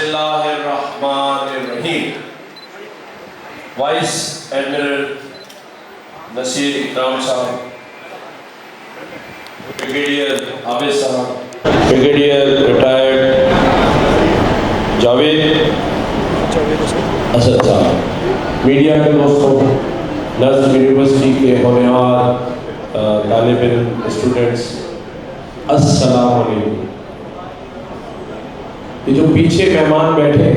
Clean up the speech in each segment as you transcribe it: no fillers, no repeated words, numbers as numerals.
اللہ الرحمن الرحیم. Vice admiral Naseer اکرام صاحب، بریگیڈیئر عابد صاحب، بریگیڈیئر ریٹائرڈ جاوید اسد صاحب، میڈیا کے دوستوں، نظم یونیورسٹی کے ہونہار طالب علم، اسٹوڈنٹس، السلام علیکم. یہ جو پیچھے مہمان بیٹھے،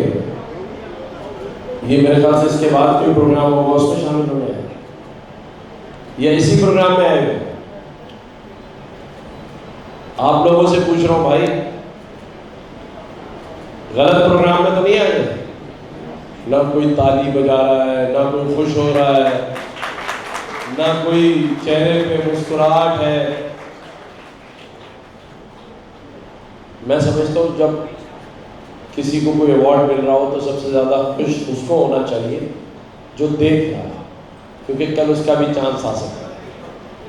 یہ میرے خیال سے اس کے بعد کوئی پروگرام ہوگا اس میں شامل ہونے ہیں یا اسی پروگرام میں آئے ہوئے؟ آپ لوگوں سے پوچھ رہا ہوں بھائی، غلط پروگرام میں تو نہیں آئے؟ نہ کوئی تالی بجا رہا ہے، نہ کوئی خوش ہو رہا ہے، نہ کوئی چہرے پہ مسکراہٹ ہے. میں سمجھتا ہوں جب کسی کو کوئی ایوارڈ مل رہا ہو تو سب سے زیادہ خوش اس کو ہونا چاہیے جو دیکھ رہا ہے، کیونکہ کل اس کا بھی چانس آ سکتا ہے.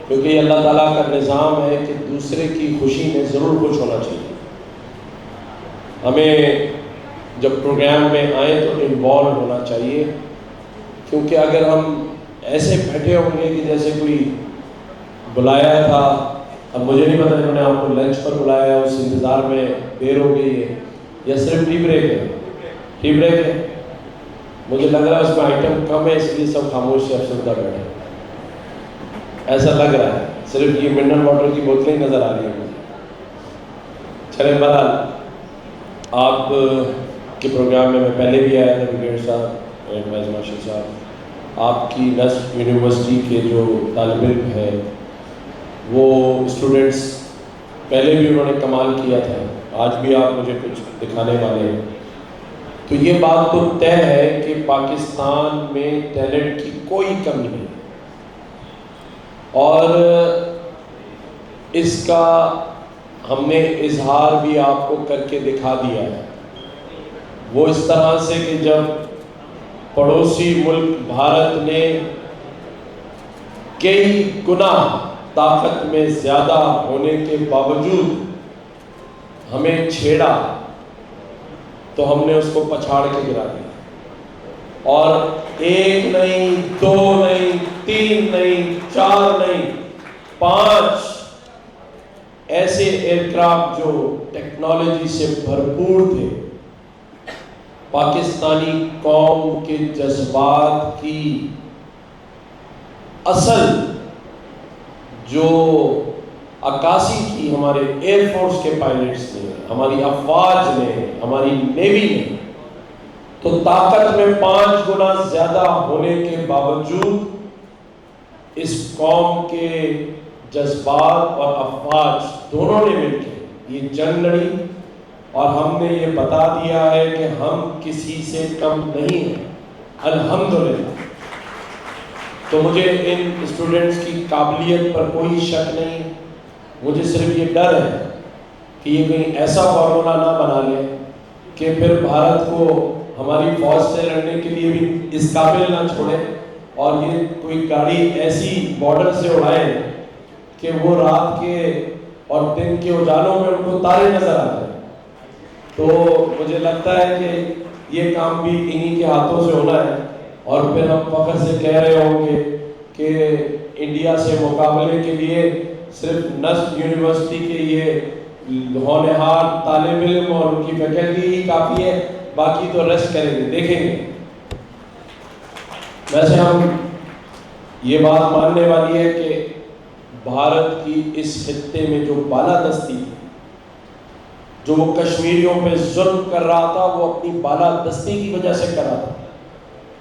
کیونکہ یہ اللہ تعالیٰ کا نظام ہے کہ دوسرے کی خوشی میں ضرور خوش ہونا چاہیے. ہمیں جب پروگرام میں آئیں تو انوالو ہونا چاہیے، کیونکہ اگر ہم ایسے بیٹھے ہوں گے کہ جیسے کوئی بلایا تھا، اب مجھے نہیں پتا انہوں نے آپ کو لنچ پر بلایا ہے، اس انتظار میں دیر ہو گئی ہے یا صرف ٹی بریک ہے. ٹی بریک ہے، مجھے لگ رہا ہے اس میں آئٹم کم ہے، اس لیے سب خاموش سے افسردہ بیٹھے، ایسا لگ رہا ہے. صرف یہ منرل واٹر کی بوتلیں نظر آ رہی ہیں مجھے. چلے بہرحال آپ کے پروگرام میں پہلے بھی آیا تھا. بریگیڈیئر صاحب، وائس مارشل صاحب، آپ کی نصب یونیورسٹی کے جو طالب علم ہیں، وہ اسٹوڈنٹس پہلے بھی انہوں نے کمال کیا تھا، آج بھی آپ مجھے کچھ دکھانے والے ہیں. تو یہ بات تو طے ہے کہ پاکستان میں ٹیلنٹ کی کوئی کمی نہیں، اور اس کا ہم نے اظہار بھی آپ کو کر کے دکھا دیا ہے. وہ اس طرح سے کہ جب پڑوسی ملک بھارت نے کئی گنا طاقت میں زیادہ ہونے کے باوجود ہمیں چھیڑا تو ہم نے اس کو پچھاڑ کے گرا دیا. اور ایک نہیں، دو نہیں، تین نہیں، چار نہیں، 5 ایسے ایئرکرافٹ جو ٹیکنالوجی سے بھرپور تھے، پاکستانی قوم کے جذبات کی اصل جو عکاسی کی ہمارے ایئر فورس کے پائلٹس نے، ہماری افواج نے، ہماری نیوی نے، تو طاقت میں 5 گنا زیادہ ہونے کے باوجود اس قوم کے جذبات اور افواج دونوں نے مل کے یہ جنگ لڑی، اور ہم نے یہ بتا دیا ہے کہ ہم کسی سے کم نہیں ہیں، الحمدللہ. تو مجھے ان اسٹوڈنٹس کی قابلیت پر کوئی شک نہیں. مجھے صرف یہ ڈر ہے کہ یہ کہیں ایسا فارمولا نہ بنا لے کہ پھر بھارت کو ہماری فوج سے لڑنے کے لیے بھی اس قابل نہ چھوڑے، اور یہ کوئی گاڑی ایسی بارڈر سے اڑائے کہ وہ رات کے اور دن کے اجالوں میں ان کو تارے نظر آ جائیں. تو مجھے لگتا ہے کہ یہ کام بھی انہی کے ہاتھوں سے ہونا ہے، اور پھر ہم فخر سے کہہ رہے ہوں گے کہ انڈیا سے مقابلے کے لیے صرف نصب یونیورسٹی کے یہ ہونہار طالب علم اور ان کی فیکلٹی ہی کافی ہے، باقی تو ریسٹ کریں گے، دیکھیں گے. ویسے ہم یہ بات ماننے والی ہے کہ بھارت کی اس خطے میں جو بالادستی ہے، جو وہ کشمیریوں پہ ظلم کر رہا تھا، وہ اپنی بالادستی کی وجہ سے کر رہا تھا،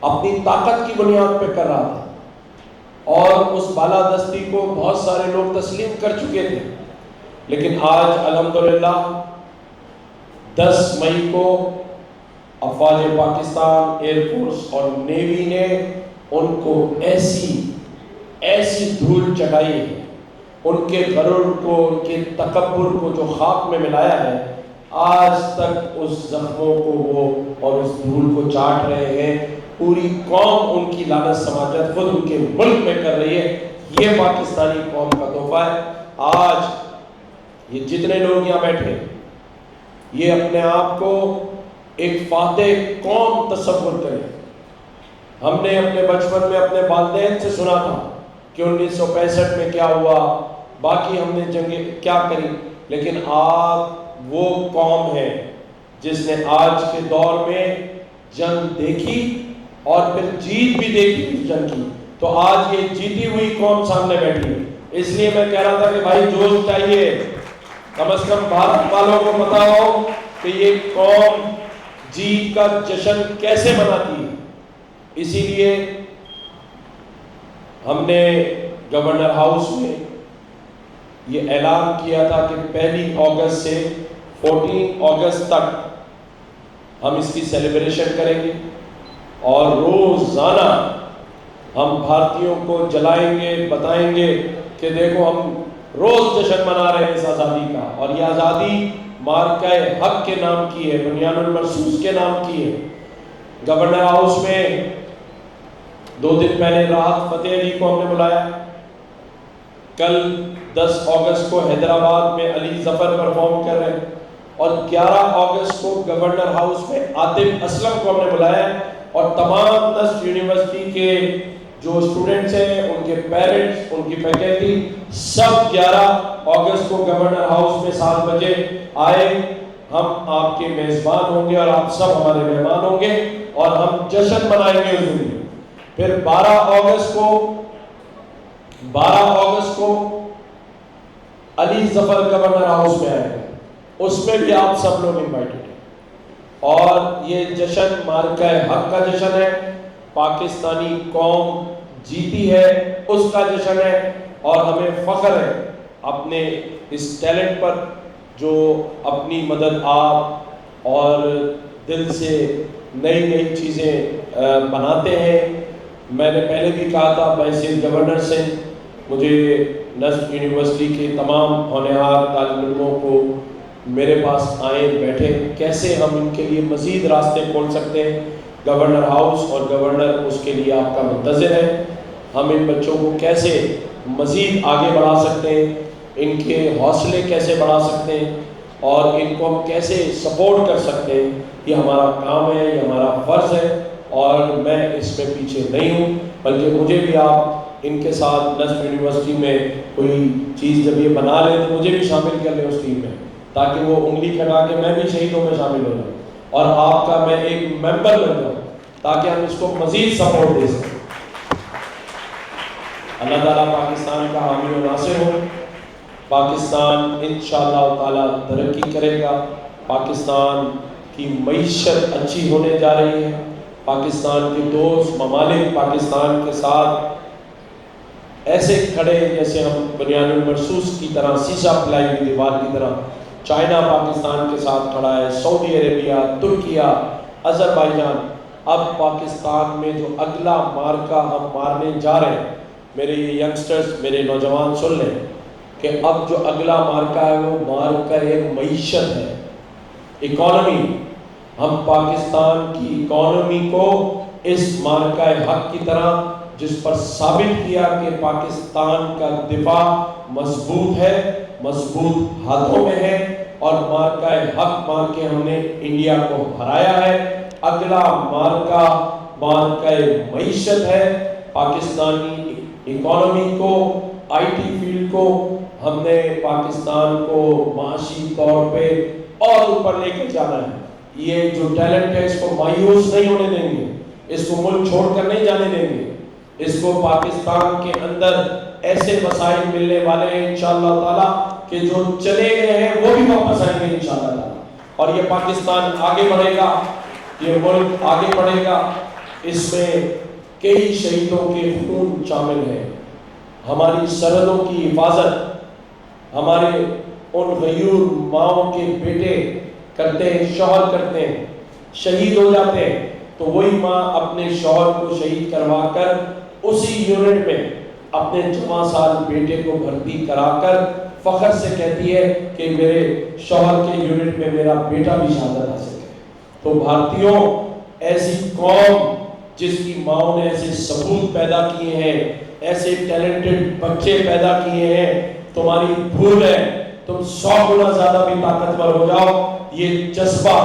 اپنی طاقت کی بنیاد پہ کر رہا تھا. اور اس بالادستی کو بہت سارے لوگ تسلیم کر چکے تھے، لیکن آج الحمدللہ 10 مئی کو افواج پاکستان، ایئر فورس اور نیوی نے ان کو ایسی دھول چٹائی ہے، ان کے غرور کو، ان کے تکبر کو جو خاک میں ملایا ہے، آج تک اس زخموں کو وہ اور اس دھول کو چاٹ رہے ہیں. پوری قوم ان کی لعنت سماجت خود ان کے ملک میں کر رہی ہے. یہ پاکستانی قوم کا تحفہ ہے. آج یہ جتنے لوگ یہاں بیٹھے، یہ اپنے آپ کو ایک فاتح قوم تصور کریں. ہم نے اپنے بچپن میں اپنے والدین سے سنا تھا کہ 1965 میں کیا ہوا، باقی ہم نے جنگیں کیا کری، لیکن آپ وہ قوم ہے جس نے آج کے دور میں جنگ دیکھی اور پھر جیت بھی دیکھی اس جنگ کی. تو آج یہ جیتی ہوئی قوم سامنے بیٹھی ہے. اس لیے میں کہہ رہا تھا کہ بھائی جوش چاہیے، کم از کم بھارت والوں کو پتا ہو کہ یہ قوم جیت کا جشن کیسے مناتی ہے. اسی لیے ہم نے گورنر ہاؤس میں یہ اعلان کیا تھا کہ 1 اگست سے 14 اگست تک ہم اس کی سیلیبریشن کریں گے، اور روزانہ ہم بھارتیوں کو جلائیں گے، بتائیں گے کہ دیکھو ہم روز جشن منا رہے ہیں اس آزادی کا، اور یہ آزادی مارکہ حق کے نام کی ہے، بنیان المرصوص کے نام کی ہے. گورنر ہاؤس میں 2 دن پہلے راحت فتح علی کو ہم نے بلایا. کل 10 اگست کو حیدرآباد میں علی ظفر پرفارم کر رہے ہیں، اور 11 اگست کو گورنر ہاؤس میں عاطف اسلم کو ہم نے بلایا ہے. اور تمام 10 یونیورسٹی کے جو اسٹوڈنٹس ہیں، ان کے پیرنٹس، ان کی فیکلٹی، سب 11 اگست کو گورنر ہاؤس میں 7 بجے آئے. ہم آپ کے میزبان ہوں گے اور آپ سب ہمارے مہمان ہوں گے، اور ہم جشن منائیں گے اس دن. پھر 12 اگست کو علی ظفر گورنر ہاؤس میں آئے گا، اس میں بھی آپ سب لوگ انوائٹڈ ہیں. اور یہ جشن مارکہ حق کا جشن ہے، پاکستانی قوم جیتی ہے اس کا جشن ہے، اور ہمیں فخر ہے اپنے اس ٹیلنٹ پر جو اپنی مدد آپ اور دل سے نئی نئی چیزیں بناتے ہیں. میں نے پہلے بھی کہا تھا بحیثیت گورنر سے مجھے نصف یونیورسٹی کے تمام ہونہار طالب علموں کو میرے پاس آئیں، بیٹھے، کیسے ہم ان کے لیے مزید راستے کھول سکتے ہیں. گورنر ہاؤس اور گورنر اس کے لیے آپ کا منتظر ہے. ہم ان بچوں کو کیسے مزید آگے بڑھا سکتے ہیں، ان کے حوصلے کیسے بڑھا سکتے ہیں، اور ان کو ہم کیسے سپورٹ کر سکتے ہیں، یہ ہمارا کام ہے، یہ ہمارا فرض ہے. اور میں اس میں پیچھے نہیں ہوں، بلکہ مجھے بھی آپ ان کے ساتھ نصف یونیورسٹی میں کوئی چیز جب یہ بنا لیں تو مجھے بھی شامل کر لیں اس ٹیم میں، تاکہ وہ انگلی کھٹا کے میں بھی شہیدوں میں شامل ہو جاؤں اور آپ کا میں ایک ممبر بن جاؤں، تاکہ ہم اس کو مزید سپورٹ دے سکیں. اللہ تعالیٰ پاکستان کا حامی و ناصر ہو. پاکستان انشاءاللہ تعالیٰ ترقی کرے گا. پاکستان کی معیشت اچھی ہونے جا رہی ہے. پاکستان کے دوست ممالک پاکستان کے ساتھ ایسے کھڑے جیسے ہم بنیان المرصوص کی طرح سیسا پلائی ہوئی دیوار کی طرح. چائنا پاکستان کے ساتھ کھڑا ہے، سعودی عربیہ، ترکیہ، آذربائیجان. اب پاکستان میں جو اگلا مارکہ ہم مارنے جا رہے ہیں، میرے یہ ینگسٹرز، میرے نوجوان سن لیں کہ اب جو اگلا مارکہ ہے وہ مارکہ ایک معیشت ہے، اکانومی. ہم پاکستان کی اکانومی کو اس مارکہ حق کی طرح جس پر ثابت کیا کہ پاکستان کا دفاع مضبوط ہے، مضبوط ہاتھوں میں ہے، اور مارکہ حق مار کے ہم نے انڈیا کو ہرایا ہے. اگلا مارکہ مارکہ معیشت ہے. پاکستانی اکانومی کو، آئی ٹی فیلڈ کو ہم نے پاکستان کو معاشی طور پہ اور اوپر لے کے جانا ہے. یہ جو ٹیلنٹ ہے اس کو مایوس نہیں ہونے دیں گے، اس کو ملک چھوڑ کر نہیں جانے دیں گے. اس کو پاکستان کے اندر ایسے وسائل ملنے والے ہیں انشاءاللہ تعالیٰ کہ جو چلے گئے ہیں وہ بھی واپس آئیں گے انشاءاللہ تعالیٰ. اور یہ پاکستان آگے بڑھے گا، یہ ملک آگے بڑھے گا. اس میں کئی شہیدوں کے خون شامل ہیں. ہماری سرحدوں کی حفاظت ہمارے ان غیور ماؤں کے بیٹے کرتے ہیں، شوہر کرتے ہیں، شہید ہو جاتے ہیں، تو وہی ماں اپنے شوہر کو شہید کروا کر اسی یونٹ میں اپنے 14 سال بیٹے کو بھرتی کرا کر فخر سے کہتی ہے کہ میرے شوہر کے یونٹ میں میرا بیٹا بھی شہادت حاصل کرے. تو بھارتیوں، ایسی قوم جس کی ماؤں نے ایسے ثبوت پیدا کیے ہیں، ایسے ٹیلنٹڈ بچے پیدا کیے ہیں، تمہاری بھول ہے تم 100 گنا زیادہ بھی طاقتور ہو جاؤ. یہ جذبہ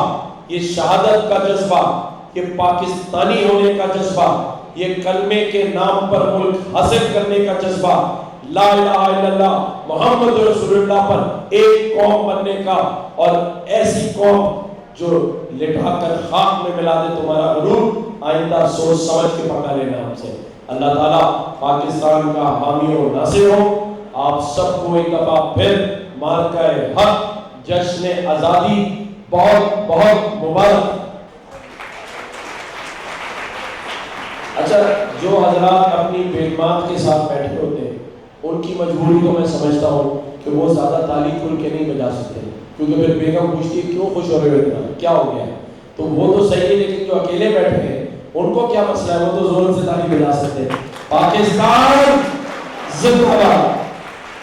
یہ شہادت کا جذبہ، یہ پاکستانی ہونے کا جذبہ، یہ کلمے کے نام پر ملک حاصل کرنے کا جذبہ، لا الہ الا اللہ محمد رسول اللہ پر ایک قوم بننے کا، اور ایسی قوم جو لٹا کر خاک میں ملا دے تمہارا غرور، آئندہ سوچ سمجھ کے پکڑ لینا ہم سے۔ اللہ تعالیٰ پاکستان کا حامی و ناصر ہو۔ آپ سب کو ایک دفعہ پھر مارکہ حق جشن آزادی بہت بہت مبارک۔ اچھا، جو حضرات اپنی بیگمات کے ساتھ بیٹھے ہوتے ہیں ان کی مجبوری کو میں سمجھتا ہوں کہ وہ زیادہ تالی کھل کے نہیں بجا سکتے، کیونکہ پھر بیگم پوچھتی ہے کیوں خوش ہو رہے ہو اتنا، کیا ہو گیا؟ تو وہ تو صحیح ہے، لیکن جو اکیلے بیٹھے ہیں ان کو کیا مسئلہ ہے؟ وہ تو زور سے تالی بجا سکتے ہیں۔ پاکستان زندہ باد۔